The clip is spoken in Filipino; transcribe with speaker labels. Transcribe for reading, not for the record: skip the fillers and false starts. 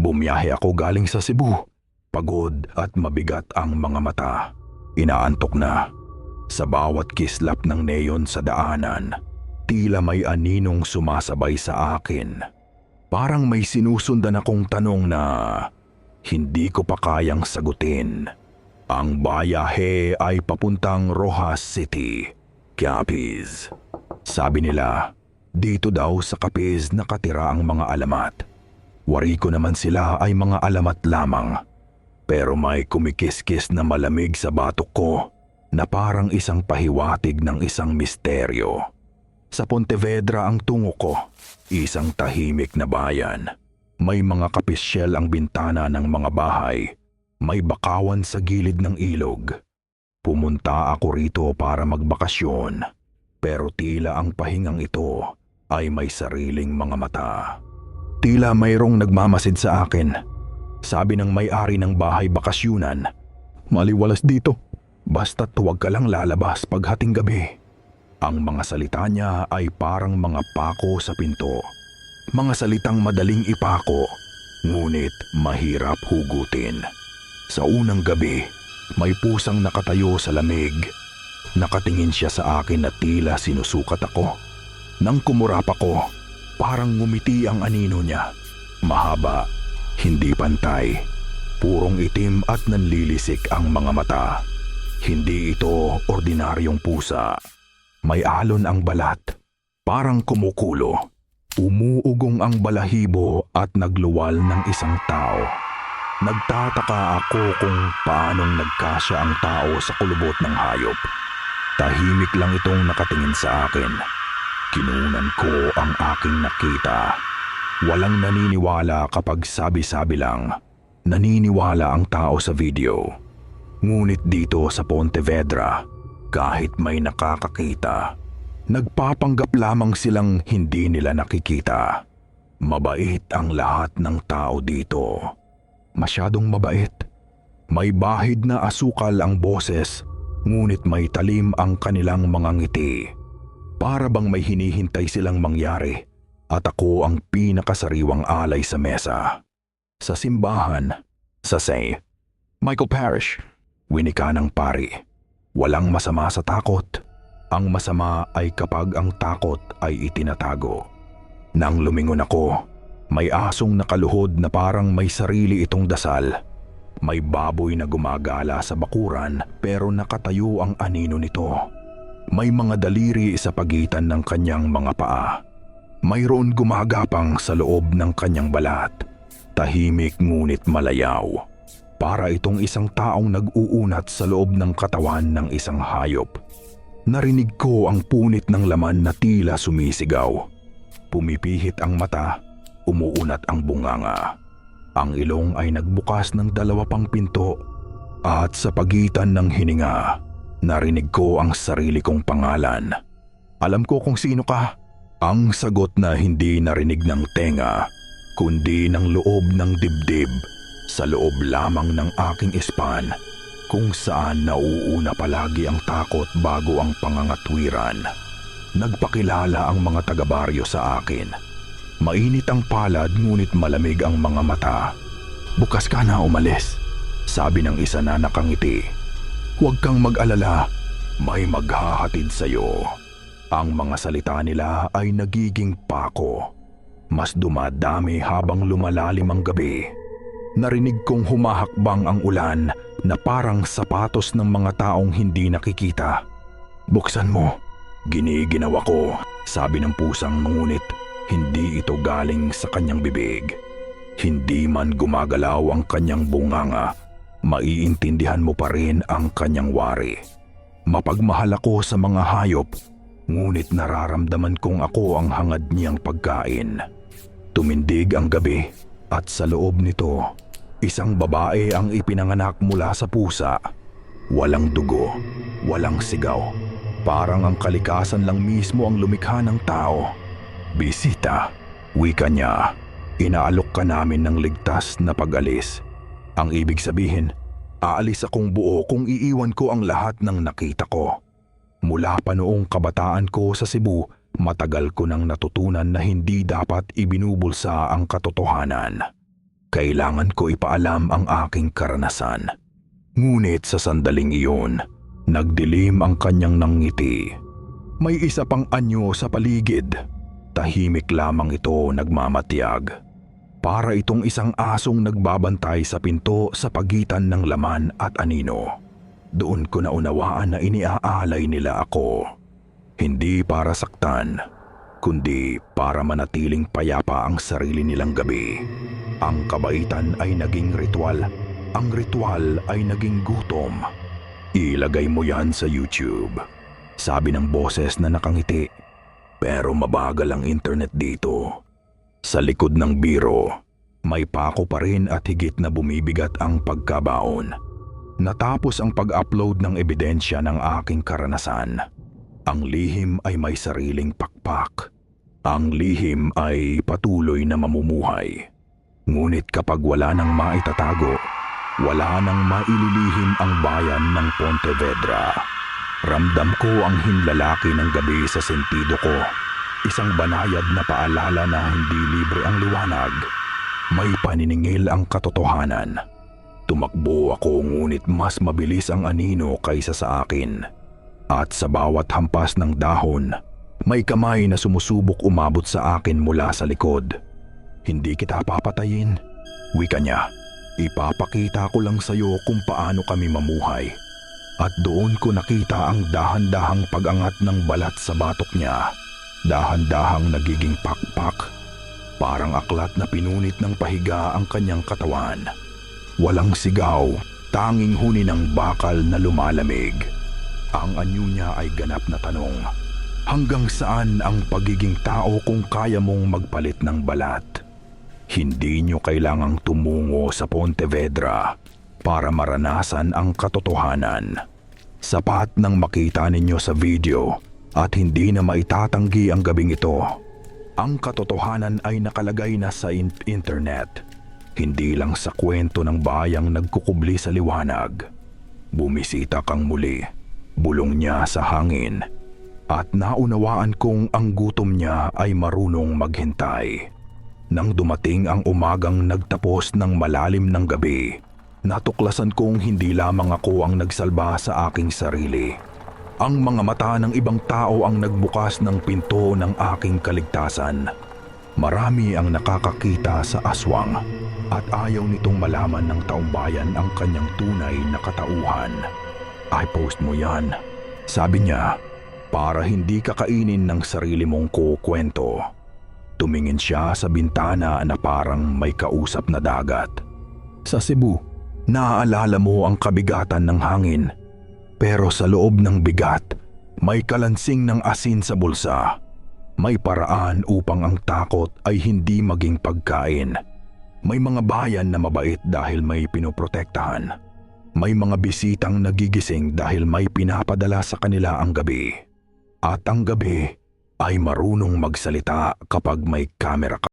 Speaker 1: Bumiyahe ako galing sa Cebu. Pagod at mabigat ang mga mata. Inaantok na. Sa bawat kislap ng neon sa daanan, tila may aninong sumasabay sa akin. Parang may sinusundan akong tanong na hindi ko pa kayang sagutin. Ang bayahe ay papuntang Rojas City, Capiz. Sabi nila, dito daw sa Capiz nakatira ang mga alamat. Wari ko naman sila ay mga alamat lamang. Pero may kumikiskis na malamig sa batok ko na parang isang pahiwatig ng isang misteryo. Sa Pontevedra ang tungo ko, isang tahimik na bayan. May mga kapisyel ang bintana ng mga bahay. May bakawan sa gilid ng ilog. Pumunta ako rito para magbakasyon. Pero tila ang pahingang ito ay may sariling mga mata. Tila mayroong nagmamasid sa akin. Sabi ng may-ari ng bahay bakasyunan, "Maliwalas dito. Basta't huwag ka lang lalabas paghating gabi." Ang mga salita niya ay parang mga pako sa pinto. Mga salitang madaling ipako, ngunit mahirap hugutin. Sa unang gabi, may pusang nakatayo sa lamig. Nakatingin siya sa akin na tila sinusukat ako. Nang kumurap ako, parang ngumiti ang anino niya. Mahaba, hindi pantay, purong itim at nanlilisik ang mga mata. Hindi ito ordinaryong pusa. May alon ang balat, parang kumukulo. Umuugong ang balahibo at nagluwal ng isang tao. Nagtataka ako kung paanong nagkasya ang tao sa kulubot ng hayop. Tahimik lang itong nakatingin sa akin. Kinunan ko ang aking nakita. Walang naniniwala kapag sabi-sabi lang. Naniniwala ang tao sa video. Ngunit dito sa Pontevedra, kahit may nakakakita, nagpapanggap lamang silang hindi nila nakikita. Mabait ang lahat ng tao dito. Masyadong mabait. May bahid na asukal ang boses, ngunit may talim ang kanilang mga ngiti. Para bang may hinihintay silang mangyari. At ako ang pinakasariwang alay sa mesa. Sa simbahan, sa St. Michael Parish, winika ng pari. Walang masama sa takot. Ang masama ay kapag ang takot ay itinatago. Nang lumingon ako, may asong nakaluhod na parang may sarili itong dasal. May baboy na gumagala sa bakuran pero nakatayo ang anino nito. May mga daliri sa pagitan ng kanyang mga paa. Mayroon gumagapang sa loob ng kanyang balat. Tahimik ngunit malayaw. Para itong isang taong nag-uunat sa loob ng katawan ng isang hayop. Narinig ko ang punit ng laman na tila sumisigaw. Pumipihit ang mata, umuunat ang bunganga. Ang ilong ay nagbukas ng 2 pang pinto. At sa pagitan ng hininga, narinig ko ang sarili kong pangalan. Alam ko kung sino ka. Ang sagot na hindi narinig ng tenga, kundi ng loob ng dibdib, sa loob lamang ng aking ispan, kung saan nauuna palagi ang takot bago ang pangangatwiran. Nagpakilala ang mga taga-baryo sa akin. Mainit ang palad ngunit malamig ang mga mata. "Bukas ka na umalis," sabi ng isa na nakangiti. "Huwag kang mag-alala, may maghahatid sa'yo." Ang mga salita nila ay nagiging pako. Mas dumadami habang lumalalim ang gabi. Narinig kong humahakbang ang ulan na parang sapatos ng mga taong hindi nakikita. "Buksan mo." Giniginawa ko, sabi ng pusang, ngunit hindi ito galing sa kanyang bibig. Hindi man gumagalaw ang kanyang bunganga, maiintindihan mo pa rin ang kanyang wari. Mapagmahal ako sa mga hayop, ngunit nararamdaman kong ako ang hangad niyang pagkain. Tumindig ang gabi at sa loob nito, isang babae ang ipinanganak mula sa pusa. Walang dugo, walang sigaw. Parang ang kalikasan lang mismo ang lumikha ng tao. "Bisita," wika niya. "Inaalok ka namin ng ligtas na pag-alis." Ang ibig sabihin, aalis akong buo kung iiwan ko ang lahat ng nakita ko. Mula pa noong kabataan ko sa Cebu, matagal ko nang natutunan na hindi dapat ibinubulsa ang katotohanan. Kailangan ko ipaalam ang aking karanasan. Ngunit sa sandaling iyon, nagdilim ang kanyang nangiti. May isa pang anyo sa paligid. Tahimik lamang ito nagmamatiyag. Para itong isang asong nagbabantay sa pinto sa pagitan ng laman at anino. Doon ko naunawaan na iniaalay nila ako. Hindi para saktan, kundi para manatiling payapa ang sarili nilang gabi. Ang kabaitan ay naging ritual. Ang ritual ay naging gutom. Ilagay mo yan sa YouTube. Sabi ng boses na nakangiti. Pero mabagal ang internet dito. Sa likod ng biro, may pako pa rin at higit na bumibigat ang pagkabaon. Natapos ang pag-upload ng ebidensya ng aking karanasan. Ang lihim ay may sariling pakpak. Ang lihim ay patuloy na mamumuhay. Ngunit kapag wala nang maitatago, wala nang maililihim ang bayan ng Pontevedra. Ramdam ko ang hinlalaki ng gabi sa sentido ko. Isang banayad na paalala na hindi libre ang liwanag. May paniningil ang katotohanan. Tumakbo ako ngunit mas mabilis ang anino kaysa sa akin. At sa bawat hampas ng dahon, may kamay na sumusubok umabot sa akin mula sa likod. Hindi kita papatayin, wika niya. Ipapakita ko lang sa iyo kung paano kami mamuhay. At doon ko nakita ang dahan-dahang pag-angat ng balat sa batok niya. Dahan-dahang nagiging pakpak. Parang aklat na pinunit ng pahiga ang kanyang katawan. Walang sigaw, tanging huni ng bakal na lumalamig. Ang anyo niya ay ganap na tanong. Hanggang saan ang pagiging tao kung kaya mong magpalit ng balat? Hindi niyo kailangang tumungo sa Pontevedra para maranasan ang katotohanan. Sapat nang makita ninyo sa video at hindi na maitatanggi ang gabing ito. Ang katotohanan ay nakalagay na sa internet. Hindi lang sa kwento ng bayang nagkukubli sa liwanag. Bumisita kang muli, bulong niya sa hangin. At naunawaan kong ang gutom niya ay marunong maghintay. Nang dumating ang umagang nagtapos ng malalim ng gabi, natuklasan kong hindi lamang ako ang nagsalba sa aking sarili. Ang mga mata ng ibang tao ang nagbukas ng pinto ng aking kaligtasan. Marami ang nakakakita sa aswang at ayaw nitong malaman ng taumbayan ang kanyang tunay na katauhan. I-post mo yan, sabi niya, para hindi kakainin ng sarili mong kukwento. Tumingin siya sa bintana na parang may kausap na dagat. Sa Cebu, naaalala mo ang kabigatan ng hangin. Pero sa loob ng bigat, may kalansing ng asin sa bulsa. May paraan upang ang takot ay hindi maging pagkain. May mga bayan na mabait dahil may pinoprotektahan. May mga bisitang nagigising dahil may pinapadala sa kanila ang gabi. At ang gabi ay marunong magsalita kapag may kamera ka.